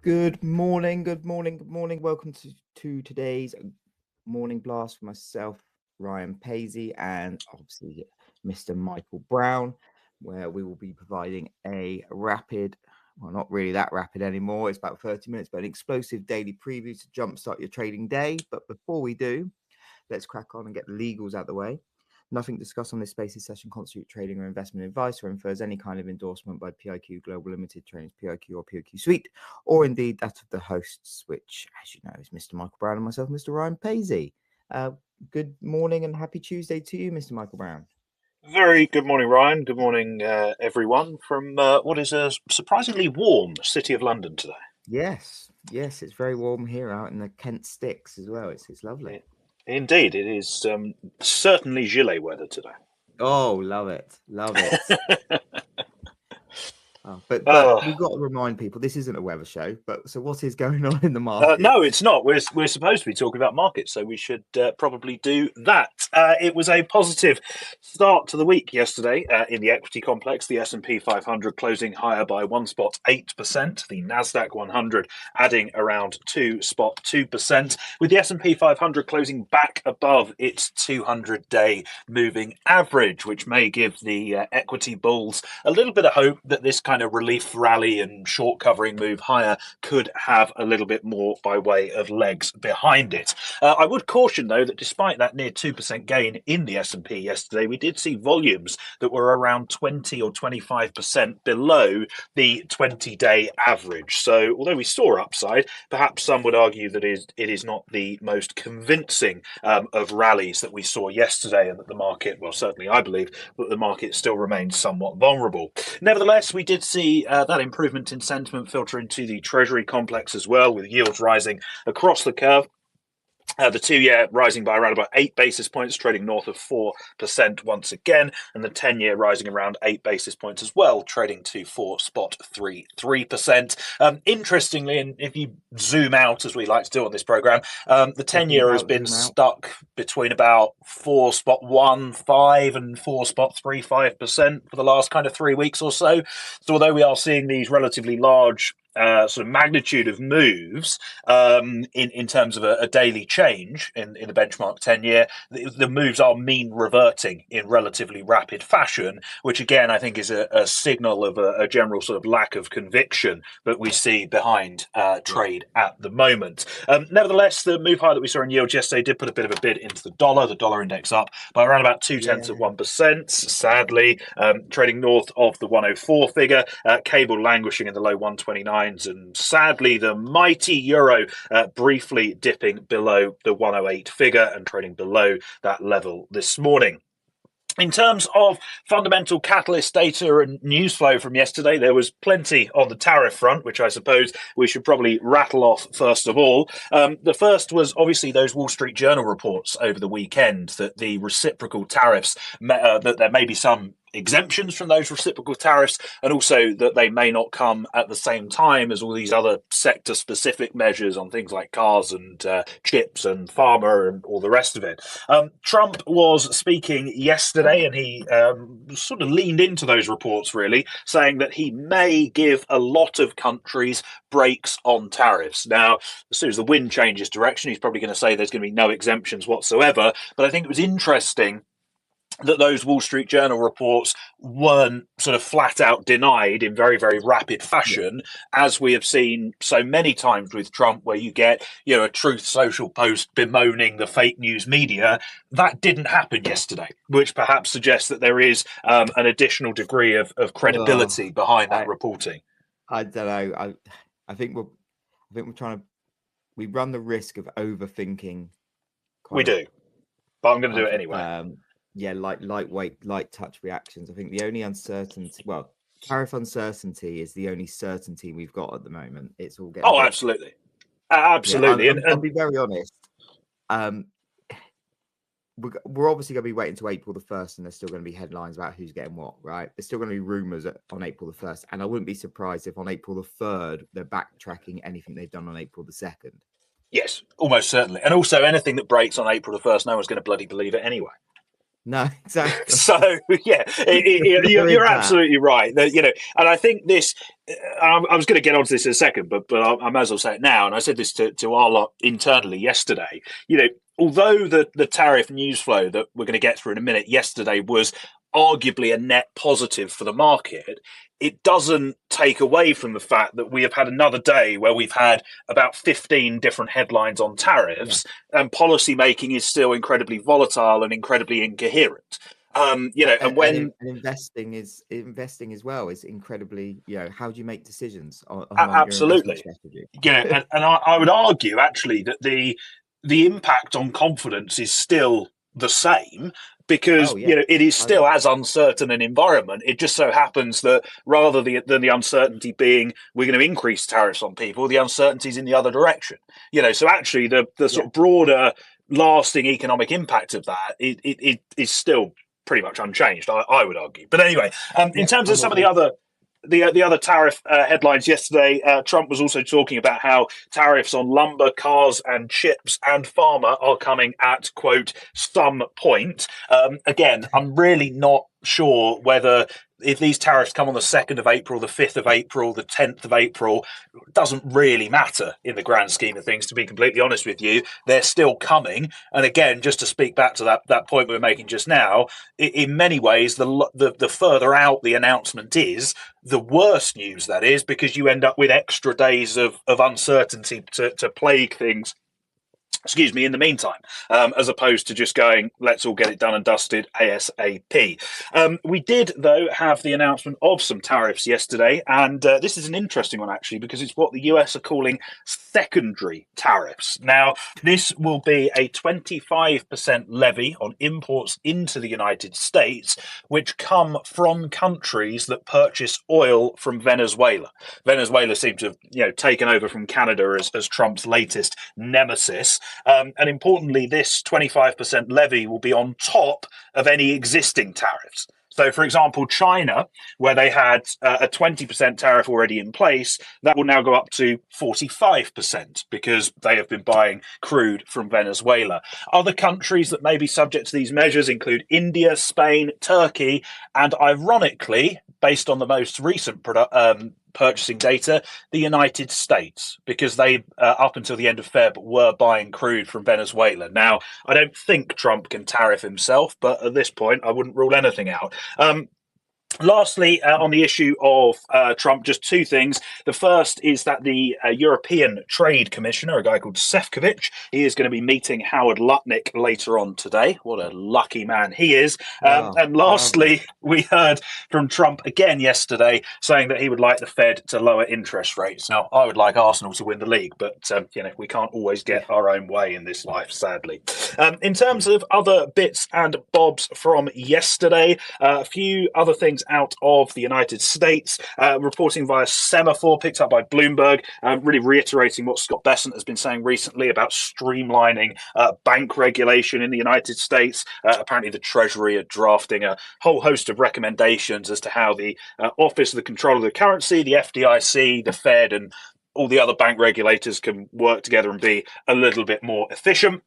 Good morning, good morning, good morning. Welcome to today's morning blast for myself, Ryan Paisley, and obviously Mr. Michael Brown, where we will be providing a rapid, well, not really that rapid anymore. It's about 30 minutes, but an explosive daily preview to jumpstart your trading day. But before we do, let's crack on and get the legals out the way. Nothing discussed on this Spaces session constitute trading or investment advice or infers any kind of endorsement by PIQ Global Limited, Trains PIQ or PIQ Suite, or indeed that of the hosts, which, as you know, is Mr. Michael Brown and myself, Mr. Ryan Paisley. Good morning and happy Tuesday to you, Mr. Michael Brown. Very good morning, Ryan. Good morning, everyone, from what is a surprisingly warm city of London today. Yes, it's very warm here out in the Kent Sticks as well. It's lovely. Indeed, it is certainly gilet weather today. Oh, love it. But Oh, we've got to remind people this isn't a weather show. But so what is going on in the market? no, it's not. We're supposed to be talking about markets, so we should probably do that. It was a positive start to the week yesterday in the equity complex. The S&P 500 closing higher by 1.8%. The Nasdaq 100 adding around 2.2%. With the S&P 500 closing back above its 200-day moving average, which may give the equity bulls a little bit of hope that this kind of relief rally and short covering move higher could have a little bit more by way of legs behind it. I would caution, though, that despite that near 2% gain in the S&P yesterday, we did see volumes that were around 20 or 25% below the 20-day average. So although we saw upside, perhaps some would argue that it is not the most convincing of rallies that we saw yesterday, and that the market, well, certainly I believe that the market still remains somewhat vulnerable. Nevertheless, we did see that improvement in sentiment filter into the Treasury complex as well, with yields rising across the curve. The 2-year rising by around about 8 basis points, trading north of 4% once again, and the 10-year rising around 8 basis points as well, trading to 4.33%. Interestingly, and if you zoom out, as we like to do on this program, the 10-year has been stuck between about 4.15 and 4.35% for the last kind of 3 weeks or so. So although we are seeing these relatively large sort of magnitude of moves in terms of a daily change in the benchmark 10-year, the moves are mean reverting in relatively rapid fashion, which again I think is a signal of a general sort of lack of conviction that we see behind trade at the moment. Nevertheless, the move higher that we saw in yields yesterday did put a bit of a bid into the dollar index up by around about 0.2%, sadly, trading north of the 104 figure, cable languishing in the low 129s, and sadly the mighty euro briefly dipping below the 108 figure and trading below that level this morning. In terms of fundamental catalyst data and news flow from yesterday, there was plenty on the tariff front, which I suppose we should probably rattle off first of all. The first was obviously those Wall Street Journal reports over the weekend that the reciprocal tariffs, that there may be some exemptions from those reciprocal tariffs, and also that they may not come at the same time as all these other sector-specific measures on things like cars and chips and pharma and all the rest of it. Trump was speaking yesterday, and he sort of leaned into those reports, really, saying that he may give a lot of countries breaks on tariffs. Now, as soon as the wind changes direction, he's probably going to say there's going to be no exemptions whatsoever, but I think it was interesting that those Wall Street Journal reports weren't sort of flat out denied in very, very rapid fashion, as we have seen so many times with Trump, where you get, a Truth Social post bemoaning the fake news media. That didn't happen yesterday, which perhaps suggests that there is an additional degree of credibility behind that reporting. I don't know. I think we're trying to. We run the risk of overthinking. We do, but I'm going to do it anyway. Lightweight, light touch reactions. I think the only uncertainty, tariff uncertainty is the only certainty we've got at the moment. It's all getting. Absolutely. Absolutely. Yeah, I'll be very honest. We're obviously going to be waiting until April the 1st, and there's still going to be headlines about who's getting what, right? There's still going to be rumors on April the 1st, and I wouldn't be surprised if on April the 3rd they're backtracking anything they've done on April the 2nd. Yes, almost certainly. And also anything that breaks on April the 1st, no one's going to bloody believe it anyway. No, exactly. So yeah, There is you're that. absolutely right. That, and I think this. I was going to get onto this in a second, but I might as well say it now. And I said this to our lot internally yesterday. Although the tariff news flow that we're going to get through in a minute yesterday was arguably a net positive for the market, it doesn't take away from the fact that we have had another day where we've had about 15 different headlines on Yeah. tariffs, and policy making is still incredibly volatile and incredibly incoherent. And when And investing as well is incredibly, how do you make decisions on your investment absolutely, strategy? and I would argue actually that the impact on confidence is still the same, because Oh yeah, it is still totally. as uncertain an environment. It just so happens that rather than the uncertainty being we're going to increase tariffs on people, the uncertainty is in the other direction. So actually the Yeah. sort of broader lasting economic impact of that it is still pretty much unchanged, I would argue. But anyway, in Yeah. terms of I'm some with of you. the other tariff headlines yesterday, Trump was also talking about how tariffs on lumber, cars, and chips and pharma are coming at, quote, some point. Again, I'm really not sure whether if these tariffs come on the 2nd of April, the 5th of April, the 10th of April, doesn't really matter in the grand scheme of things, to be completely honest with you. They're still coming. And again, just to speak back to that point we were making just now, in many ways, the further out the announcement is, the worse news that is, because you end up with extra days of uncertainty to plague things, excuse me, in the meantime, as opposed to just going, let's all get it done and dusted ASAP. We did, though, have the announcement of some tariffs yesterday, and this is an interesting one, actually, because it's what the US are calling secondary tariffs. Now, this will be a 25% levy on imports into the United States, which come from countries that purchase oil from Venezuela. Venezuela seems to have, taken over from Canada as Trump's latest nemesis. And importantly, this 25% levy will be on top of any existing tariffs. So, for example, China, where they had a 20% tariff already in place, that will now go up to 45% because they have been buying crude from Venezuela. Other countries that may be subject to these measures include India, Spain, Turkey, and ironically, based on the most recent purchasing data, the United States, because they, up until the end of Feb, were buying crude from Venezuela. Now, I don't think Trump can tariff himself, but at this point, I wouldn't rule anything out. Lastly, on the issue of Trump, just two things. The first is that the European Trade Commissioner, a guy called Sefcovic, he is going to be meeting Howard Lutnick later on today. What a lucky man he is. Wow, And bravo. lastly, we heard from Trump again yesterday saying that he would like the Fed to lower interest rates. Now, I would like Arsenal to win the league, but we can't always get Yeah, our own way in this life, sadly. In terms yeah, of other bits and bobs from yesterday, a few other things out of the United States, reporting via Semaphore, picked up by Bloomberg, really reiterating what Scott Bessent has been saying recently about streamlining bank regulation in the United States. Apparently, the Treasury are drafting a whole host of recommendations as to how the Office of the Control of the Currency, the FDIC, the Fed, and all the other bank regulators can work together and be a little bit more efficient.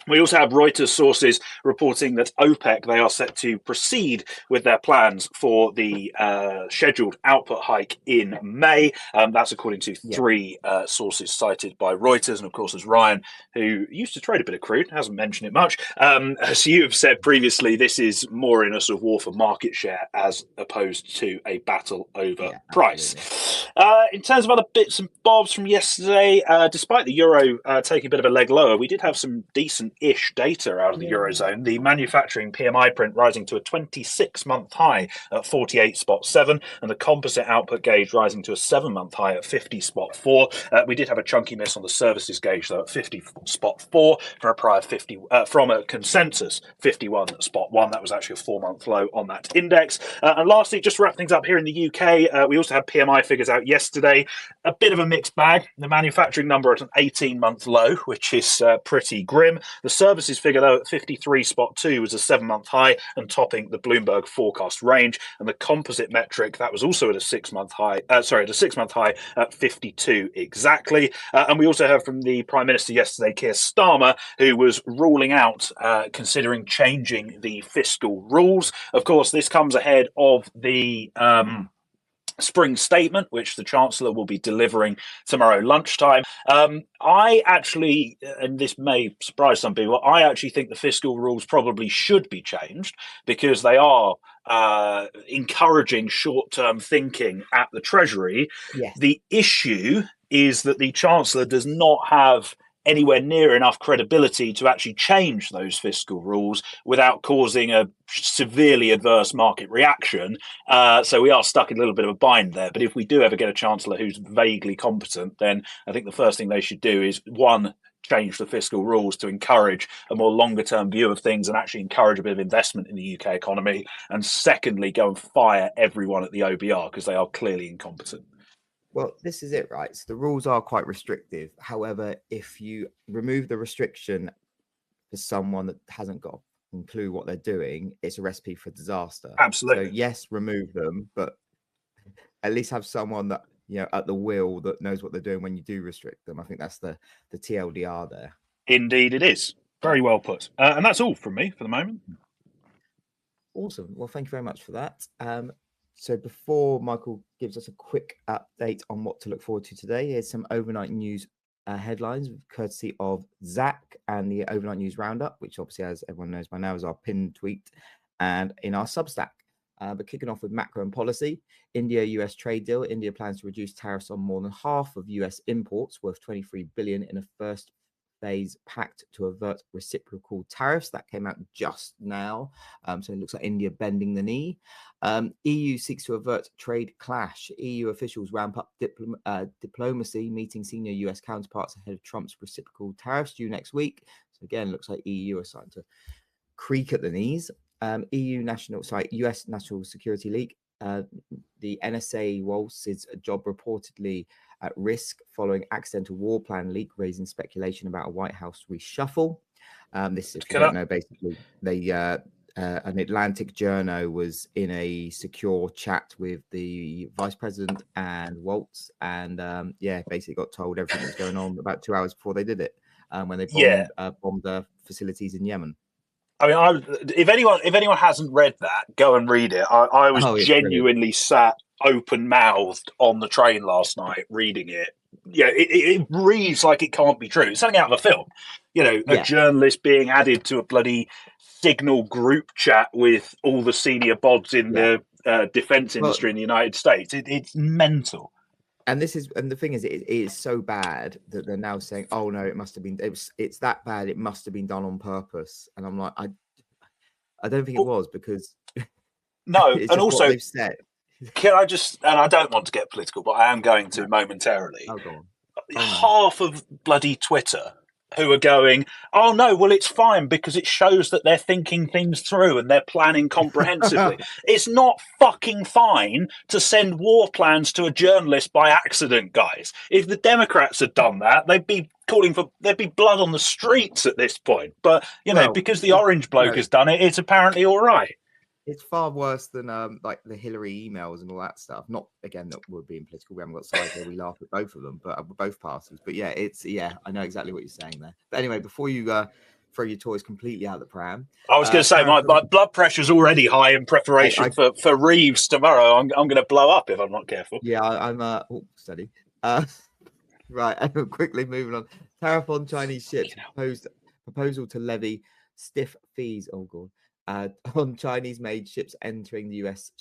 We also have Reuters sources reporting that OPEC, they are set to proceed with their plans for the scheduled output hike in May. That's according to yeah. three sources cited by Reuters. And of course, as Ryan, who used to trade a bit of crude, hasn't mentioned it much, as you have said previously, this is more in a sort of war for market share as opposed to a battle over Yeah, absolutely. price. In terms of other bits and bobs from yesterday, despite the euro taking a bit of a leg lower, we did have some decent-ish data out of the Yeah. eurozone. The manufacturing PMI print rising to a 26-month high at 48.7, and the composite output gauge rising to a 7-month high at 50.4. We did have a chunky miss on the services gauge though at 50.4 from a prior 50 from a consensus 51.1. That was actually a 4-month low on that index. And lastly, just to wrap things up here in the UK, we also had PMI figures out yesterday. A bit of a mixed bag. The manufacturing number at an 18-month low, which is pretty grim. The services figure, though, at 53.2 was a 7-month high and topping the Bloomberg forecast range. And the composite metric, that was also at a 6-month high, at a 6-month high at 52 exactly. And we also heard from the Prime Minister yesterday, Keir Starmer, who was ruling out considering changing the fiscal rules. Of course, this comes ahead of the spring statement, which the Chancellor will be delivering tomorrow lunchtime. I actually, and this may surprise some people, I actually think the fiscal rules probably should be changed because they are encouraging short-term thinking at the Treasury. Yes. The issue is that the Chancellor does not have anywhere near enough credibility to actually change those fiscal rules without causing a severely adverse market reaction. So we are stuck in a little bit of a bind there. But if we do ever get a chancellor who's vaguely competent, then I think the first thing they should do is, one, change the fiscal rules to encourage a more longer term view of things and actually encourage a bit of investment in the UK economy. And secondly, go and fire everyone at the OBR because they are clearly incompetent. Well, this is it, right? So the rules are quite restrictive. However, if you remove the restriction for someone that hasn't got a clue what they're doing, it's a recipe for disaster. Absolutely. So yes, remove them, but at least have someone that, you know, at the wheel that knows what they're doing when you do restrict them. I think that's the TLDR there. Indeed, it is. Very well put. And that's all from me for the moment. Awesome. Well, thank you very much for that. So before Michael gives us a quick update on what to look forward to today, here's some overnight news headlines courtesy of Zach and the overnight news roundup, which obviously, as everyone knows by now, is our pinned tweet and in our Substack. But kicking off with macro and policy, India-US trade deal. India plans to reduce tariffs on more than half of US imports worth 23 billion in a first phase pact to avert reciprocal tariffs. That came out just now. So it looks like India bending the knee. EU seeks to avert trade clash. EU officials ramp up diplomacy, meeting senior US counterparts ahead of Trump's reciprocal tariffs due next week. So again, looks like EU are starting to creak at the knees. US National Security Leak. The NSA Waltz is a job reportedly at risk following accidental war plan leak, raising speculation about a White House reshuffle. This, if you don't know, basically they an Atlantic journo was in a secure chat with the vice president and Waltz, and basically got told everything that was going on about 2 hours before they did it, when they bombed the facilities in Yemen. I mean, if anyone hasn't read that, go and read it. I was genuinely sat open mouthed on the train last night reading it. Yeah, it reads like it can't be true. It's something out of a film. You know, a journalist being added to a bloody Signal group chat with all the senior bods in the defense industry in the United States. It's mental. And the thing is, it is so bad that they're now saying, "Oh no, it must have been. It's that bad. It must have been done on purpose." And I'm like, I don't think it was, because no, it's and just also what they've said. Can I just, and I don't want to get political, but I am going to momentarily. Oh, go on. Half of bloody Twitter who are going, oh no, well, it's fine because it shows that they're thinking things through and they're planning comprehensively. It's not fucking fine to send war plans to a journalist by accident, guys. If the Democrats had done that, there'd be blood on the streets at this point. But, because the orange bloke has done it, it's apparently all right. It's far worse than like the Hillary emails and all that stuff. Not, again, that we're being political. We haven't got sides here. We laugh at both of them, but both parties. But I know exactly what you're saying there. But anyway, before you throw your toys completely out of the pram, I was going to say my blood pressure's already high in preparation for Reeves tomorrow. I'm going to blow up if I'm not careful. Yeah, I'm steady. Right, and quickly moving on. Tariff on Chinese ships. Proposal to levy stiff fees. Oh god. On Chinese-made ships entering the US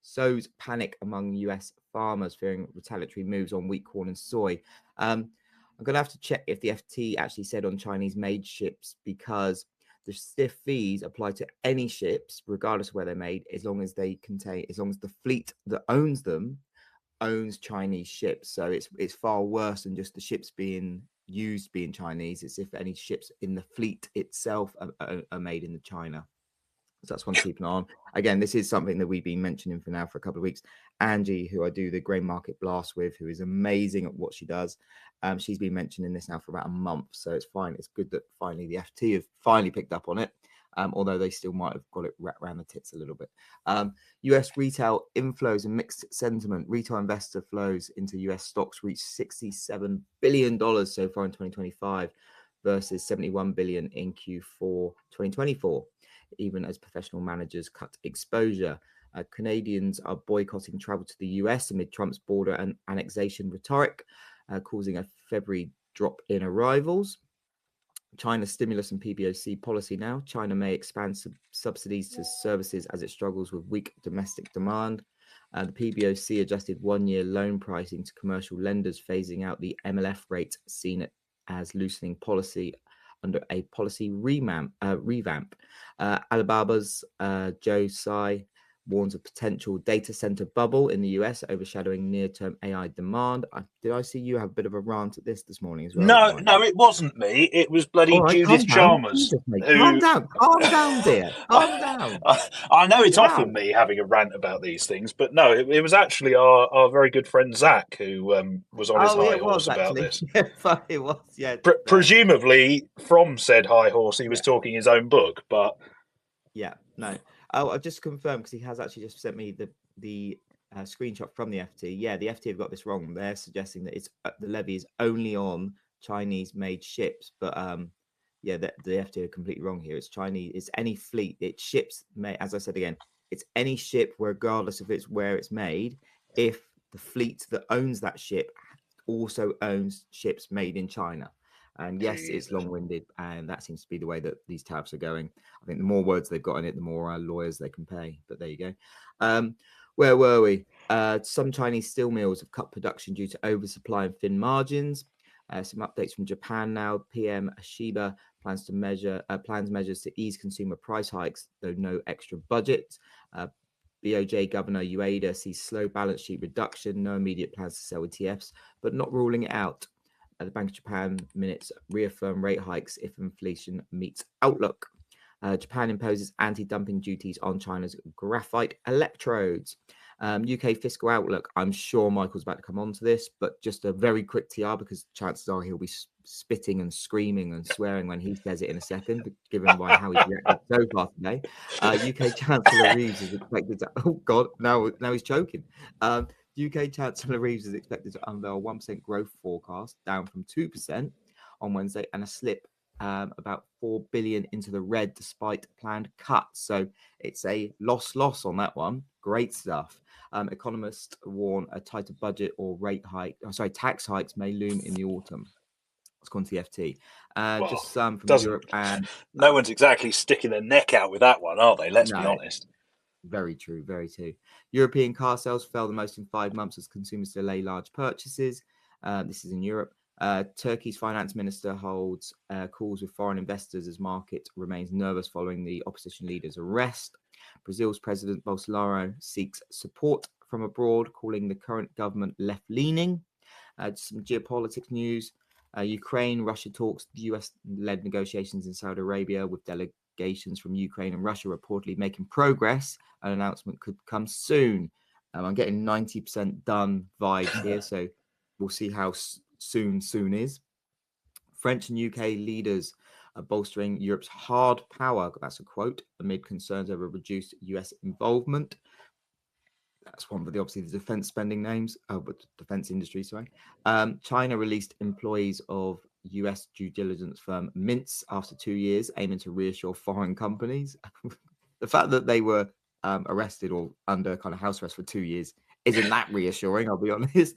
sows panic among US farmers fearing retaliatory moves on wheat, corn, and soy. I'm going to have to check if the FT actually said on Chinese-made ships, because the stiff fees apply to any ships, regardless of where they're made, as long as the fleet that owns them owns Chinese ships. So it's far worse than just the ships being Chinese. It's if any ships in the fleet itself are made in China. So that's one to keep an eye on. Again, this is something that we've been mentioning for now for a couple of weeks. Angie, who I do the grain market blast with, who is amazing at what she does, she's been mentioning this now for about a month. So it's fine. It's good that finally the FT have finally picked up on it, although they still might have got it wrapped around the tits a little bit. US retail inflows and mixed sentiment. Retail investor flows into US stocks reached $67 billion so far in 2025 versus 71 billion in Q4 2024. Even as professional managers cut exposure. Canadians are boycotting travel to the US amid Trump's border and annexation rhetoric, causing a February drop in arrivals. China's stimulus and PBOC policy now. China may expand subsidies to services as it struggles with weak domestic demand. The PBOC adjusted one-year loan pricing to commercial lenders, phasing out the MLF rate, seen as loosening policy under a policy revamp. Alibaba's Joe Tsai warns of potential data center bubble in the US, overshadowing near-term AI demand. Did I see you have a bit of a rant at this morning as well, No, Ryan? no, it wasn't me. It was All bloody right, Judith calm down. Chalmers Jesus, mate. who. Calm down, dear. Calm down. I know it's Wow. often me having a rant about these things, but no, it was actually our very good friend Zach who was on his Oh, yeah, high it was horse about actually. this. Yeah, it was. Yeah, Presumably from said high horse, he was yeah, talking his own book, but yeah. No. Oh, I've just confirmed because he has actually just sent me the screenshot from the FT. Yeah, the FT have got this wrong. They're suggesting that it's the levy is only on Chinese-made ships, but yeah, the FT are completely wrong here. It's Chinese. It's any fleet. It ships. As I said again, it's any ship, regardless of it's where it's made. If the fleet that owns that ship also owns ships made in China. And yes, it's Jesus. long-winded, and that seems to be the way that these tariffs are going. I think the more words they've got in it, the more lawyers they can pay. But there you go. Where were we? Some Chinese steel mills have cut production due to oversupply and thin margins. Some updates from Japan now. PM Ashiba plans measures to ease consumer price hikes, though no extra budget. BOJ Governor Ueda sees slow balance sheet reduction, no immediate plans to sell ETFs, but not ruling it out. The Bank of Japan minutes reaffirm rate hikes if inflation meets outlook. Japan imposes anti-dumping duties on China's graphite electrodes. UK fiscal outlook. I'm sure Michael's about to come on to this, but just a very quick TR because chances are he'll be spitting and screaming and swearing when he says it in a second, given by how he's reacted so far today. UK Chancellor Reeves is expected to. Oh God, now he's choking. UK Chancellor Reeves is expected to unveil a 1% growth forecast, down from 2% on Wednesday, and a slip about 4 billion into the red despite planned cuts. So it's a loss on that one. Great stuff. Economists warn a tighter budget or tax hikes may loom in the autumn. It's gone to the FT. Well, Just some from doesn't Europe and no one's exactly sticking their neck out with that one, are they? Let's be no, honest. very true, very true. European car sales fell the most in 5 months as consumers delay large purchases. This is in Europe. Turkey's finance minister holds calls with foreign investors as market remains nervous following the opposition leader's arrest. Brazil's President Bolsonaro seeks support from abroad, calling the current government left-leaning. Some geopolitics news. Ukraine, Russia talks, US-led negotiations in Saudi Arabia with delegations from Ukraine and Russia reportedly making progress. An announcement could come soon. I'm getting 90% done vibes here, so we'll see how soon is. French and UK leaders are bolstering Europe's hard power. That's a quote amid concerns over reduced US involvement. That's one of the obviously the defense spending names, but defense industry, sorry. China released employees of US due diligence firm Mintz after 2 years, aiming to reassure foreign companies. The fact that they were arrested or under kind of house arrest for 2 years isn't that reassuring, I'll be honest.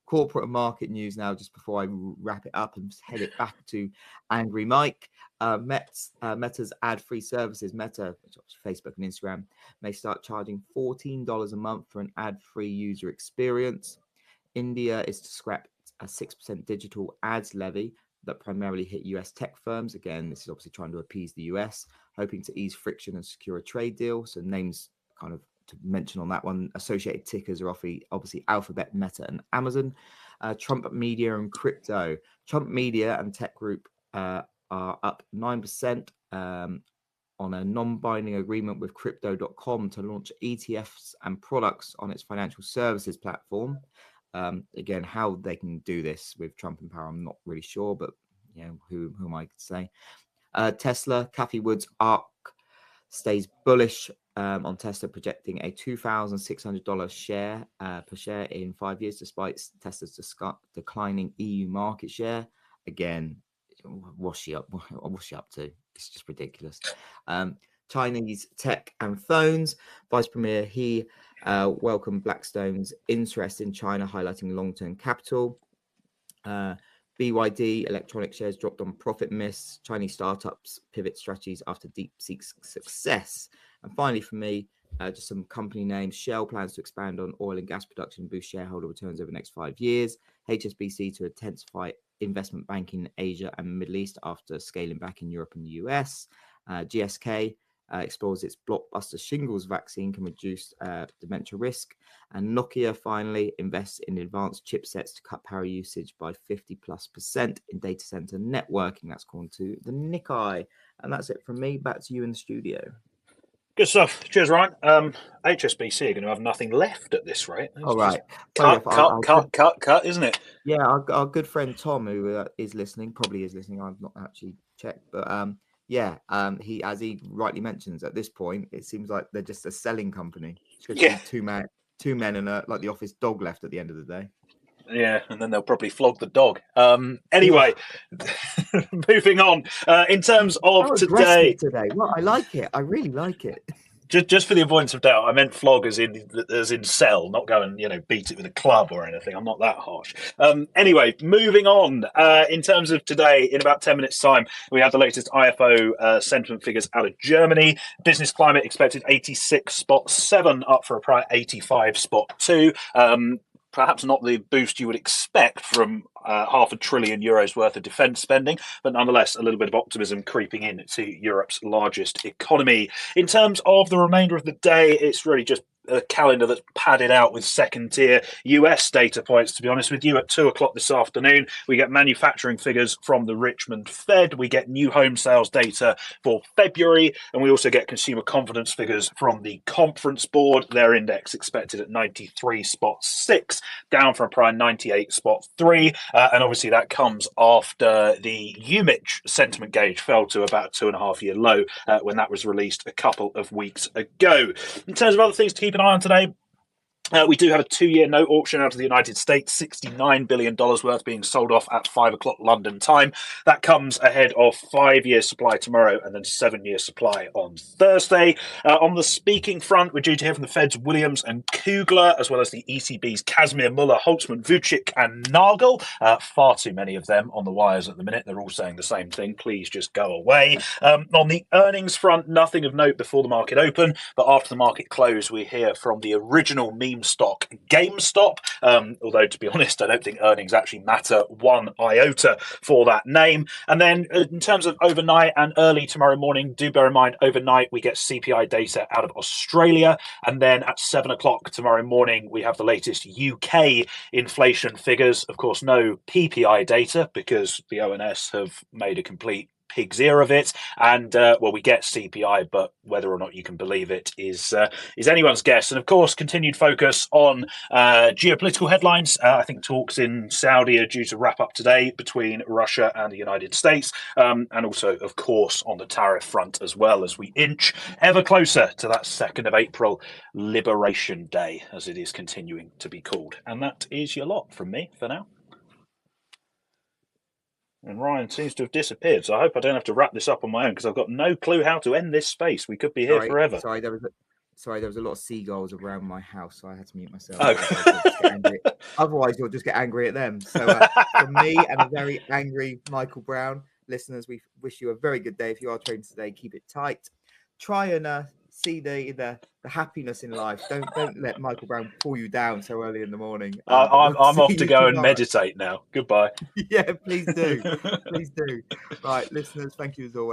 Corporate and market news now, just before I wrap it up and head it back to Angry Mike. Meta's ad-free services, Meta, Facebook and Instagram, may start charging $14 a month for an ad-free user experience. India is to scrap a 6% digital ads levy that primarily hit US tech firms. Again, this is obviously trying to appease the US, hoping to ease friction and secure a trade deal. So names kind of to mention on that one, associated tickers are obviously Alphabet, Meta, and Amazon. Trump Media and crypto. Trump Media and Tech Group are up 9%. on a non-binding agreement with crypto.com to launch ETFs and products on its financial services platform. Again, how they can do this with Trump in power, I'm not really sure, but who am I to say? Tesla, Cathie Wood's ARK stays bullish on Tesla, projecting a $2,600 share per share in 5 years, despite Tesla's declining EU market share. Again, what's she up to? It's just ridiculous. Chinese tech and phones. Vice Premier He welcomed Blackstone's interest in China, highlighting long-term capital. BYD electronic shares dropped on profit miss. Chinese startups pivot strategies after DeepSeek's success. And finally, for me, just some company names. Shell plans to expand on oil and gas production and boost shareholder returns over the next 5 years. HSBC to intensify investment banking in Asia and Middle East after scaling back in Europe and the US. GSK explores its blockbuster shingles vaccine can reduce dementia risk. And Nokia finally invests in advanced chipsets to cut power usage by 50+% in data center networking. That's according to the Nikkei. And that's it from me. Back to you in the studio. Good stuff. Cheers, Ryan. HSBC are going to have nothing left at this rate. All right. Cut, isn't it? Yeah, our good friend Tom, who is listening, probably is listening. I've not actually checked, but he, as he rightly mentions, at this point, it seems like they're just a selling company. It's going to be two men and like the office dog left at the end of the day. Yeah, and then they'll probably flog the dog. Anyway, moving on. In terms of today, well, I like it. I really like it. Just for the avoidance of doubt, I meant flog as in sell, not go and beat it with a club or anything. I'm not that harsh. Anyway, moving on. In terms of today, in about 10 minutes' time, we have the latest IFO sentiment figures out of Germany. Business climate expected 86.7, up for a prior 85.2. Perhaps not the boost you would expect from €500 billion worth of defence spending, but nonetheless, a little bit of optimism creeping into Europe's largest economy. In terms of the remainder of the day, it's really just a calendar that's padded out with second-tier US data points, to be honest with you. At 2 o'clock this afternoon, we get manufacturing figures from the Richmond Fed. We get new home sales data for February, and we also get consumer confidence figures from the Conference Board. Their index expected at 93.6, down from a prior 98.3. And obviously that comes after the UMich sentiment gauge fell to about a 2.5-year low when that was released a couple of weeks ago. In terms of other things to keep an eye on today, we do have a 2-year note auction out of the United States, $69 billion worth being sold off at 5 o'clock London time. That comes ahead of 5-year supply tomorrow and then 7-year supply on Thursday. On the speaking front, we're due to hear from the Fed's Williams and Kugler, as well as the ECB's Casimir, Muller, Holtzman, Vucic and Nagel. Far too many of them on the wires at the minute. They're all saying the same thing. Please just go away. On the earnings front, nothing of note before the market open, but after the market close, we hear from the original meme stock GameStop, although to be honest, I don't think earnings actually matter one iota for that name. And then in terms of overnight and early tomorrow morning, do bear in mind overnight we get CPI data out of Australia, and then at 7 o'clock tomorrow morning we have the latest UK inflation figures. Of course, no PPI data because the ONS have made a complete pig's ear of it, and we get CPI, but whether or not you can believe it is anyone's guess. And of course, continued focus on geopolitical headlines. I think talks in Saudi are due to wrap up today between Russia and the United States, and also, of course, on the tariff front as well, as we inch ever closer to that 2nd of April, Liberation Day, as it is continuing to be called. And that is your lot from me for now. And Ryan seems to have disappeared, so I hope I don't have to wrap this up on my own because I've got no clue how to end this space. We could be here forever. Sorry, there was a lot of seagulls around my house, so I had to mute myself. Oh. Otherwise, you'll just get angry at them. So from me and a very angry Michael Brown, listeners, we wish you a very good day. If you are trading today, keep it tight. Try and see the happiness in life. Don't let Michael Brown pull you down so early in the morning. I'm off to go and meditate now. Goodbye. Yeah, please do. Please do. Right, listeners, thank you as always.